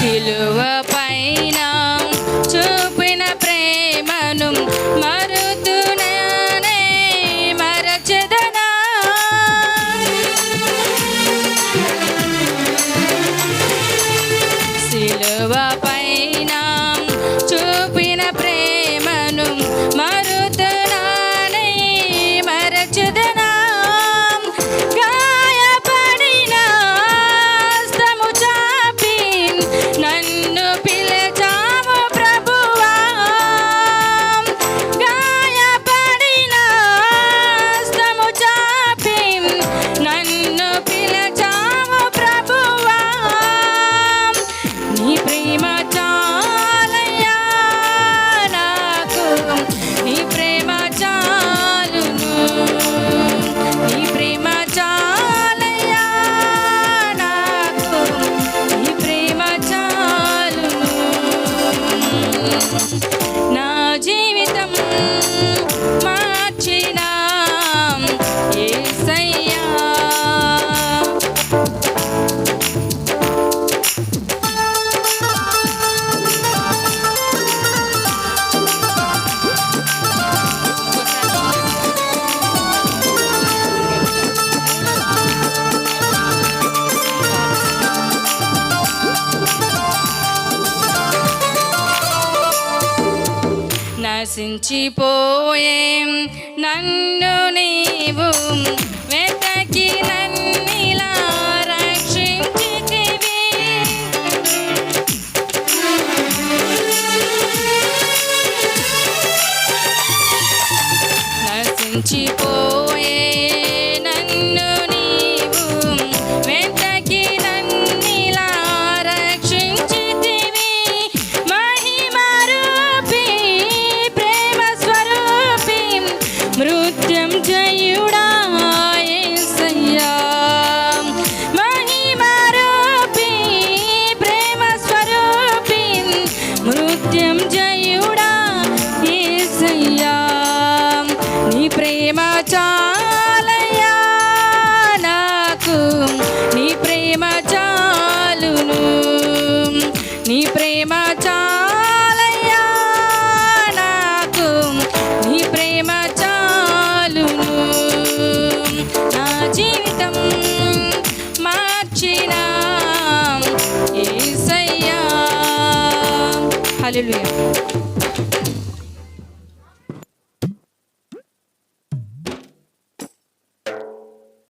సిలువ పైన చూపిన ప్రేమను మరుతునే మరచెదనా. సిలువ పైన చూపిన ప్రేమను మరుతునే మరచెదనా. నా జీవితం మార్చిన యేసయ్యా. నశించిపోయే నన్ను నీవు వెతకి నన్నిలా రక్షించితివి. నశించిపోయే నన్ను నీవు వెతకి నన్నిలా రక్షించితివి. మృత్యుంజయుడా యేసయ్యా. మహిమరూపి ప్రేమ స్వరూపి మృత్యుంజయుడా యేసయ్యా. నీ ప్రేమ చాలయ్యా నాకు, నీ ప్రేమ చాలును, నీ ప్రేమ చాలయ్యా నాకు, నీ ప్రేమ నా జీవితం మార్చిన యేసయ్యా. హల్లెలూయా.